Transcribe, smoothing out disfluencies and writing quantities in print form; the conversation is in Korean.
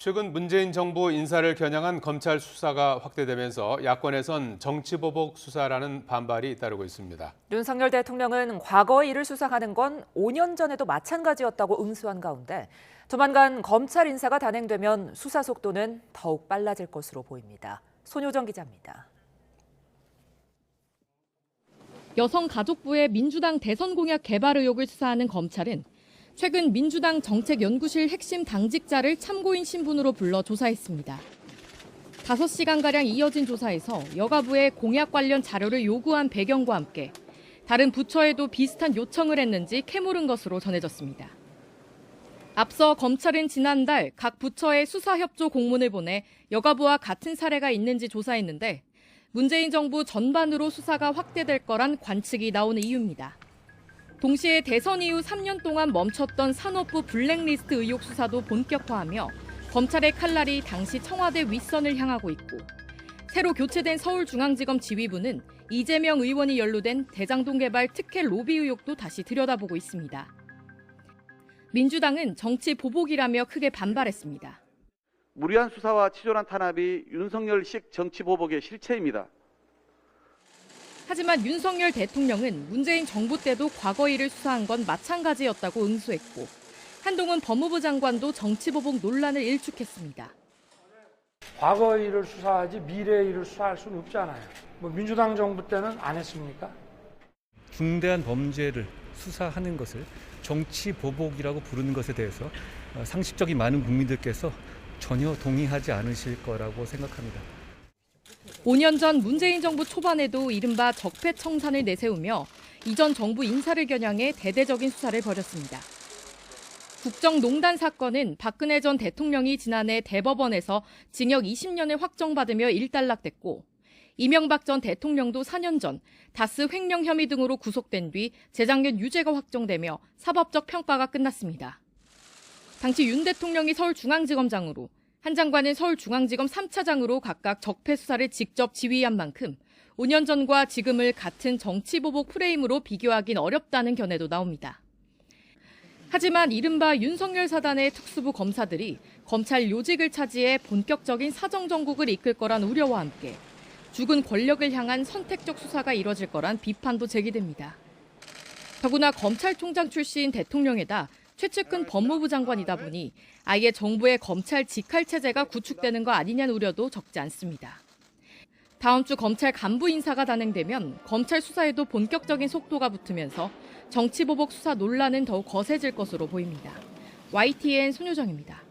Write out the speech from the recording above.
최근 문재인 정부 인사를 겨냥한 검찰 수사가 확대되면서 야권에선 정치보복 수사라는 반발이 잇따르고 있습니다. 윤석열 대통령은 과거 일을 수사하는 건 5년 전에도 마찬가지였다고 응수한 가운데 조만간 검찰 인사가 단행되면 수사 속도는 더욱 빨라질 것으로 보입니다. 손효정 기자입니다. 여성가족부의 민주당 대선 공약 개발 의혹을 수사하는 검찰은 최근 민주당 정책연구실 핵심 당직자를 참고인 신분으로 불러 조사했습니다. 5시간가량 이어진 조사에서 여가부에 공약 관련 자료를 요구한 배경과 함께 다른 부처에도 비슷한 요청을 했는지 캐물은 것으로 전해졌습니다. 앞서 검찰은 지난달 각 부처에 수사협조 공문을 보내 여가부와 같은 사례가 있는지 조사했는데 문재인 정부 전반으로 수사가 확대될 거란 관측이 나오는 이유입니다. 동시에 대선 이후 3년 동안 멈췄던 산업부 블랙리스트 의혹 수사도 본격화하며 검찰의 칼날이 당시 청와대 윗선을 향하고 있고 새로 교체된 서울중앙지검 지휘부는 이재명 의원이 연루된 대장동 개발 특혜 로비 의혹도 다시 들여다보고 있습니다. 민주당은 정치 보복이라며 크게 반발했습니다. 무리한 수사와 치졸한 탄압이 윤석열식 정치 보복의 실체입니다. 하지만 윤석열 대통령은 문재인 정부 때도 과거 일을 수사한 건 마찬가지였다고 응수했고 한동훈 법무부 장관도 정치보복 논란을 일축했습니다. 과거 일을 수사하지 미래 일을 수사할 수는 없잖아요. 민주당 정부 때는 안 했습니까? 중대한 범죄를 수사하는 것을 정치보복이라고 부르는 것에 대해서 상식적인 많은 국민들께서 전혀 동의하지 않으실 거라고 생각합니다. 5년 전 문재인 정부 초반에도 이른바 적폐청산을 내세우며 이전 정부 인사를 겨냥해 대대적인 수사를 벌였습니다. 국정농단 사건은 박근혜 전 대통령이 지난해 대법원에서 징역 20년을 확정받으며 일단락됐고 이명박 전 대통령도 4년 전 다스 횡령 혐의 등으로 구속된 뒤 재작년 유죄가 확정되며 사법적 평가가 끝났습니다. 당시 윤 대통령이 서울중앙지검장으로 한 장관은 서울중앙지검 3차장으로 각각 적폐 수사를 직접 지휘한 만큼 5년 전과 지금을 같은 정치보복 프레임으로 비교하긴 어렵다는 견해도 나옵니다. 하지만 이른바 윤석열 사단의 특수부 검사들이 검찰 요직을 차지해 본격적인 사정정국을 이끌 거란 우려와 함께 죽은 권력을 향한 선택적 수사가 이뤄질 거란 비판도 제기됩니다. 더구나 검찰총장 출신 대통령에다 최측근 법무부 장관이다 보니 아예 정부의 검찰 직할 체제가 구축되는 거 아니냐는 우려도 적지 않습니다. 다음 주 검찰 간부 인사가 단행되면 검찰 수사에도 본격적인 속도가 붙으면서 정치보복 수사 논란은 더욱 거세질 것으로 보입니다. YTN 손효정입니다.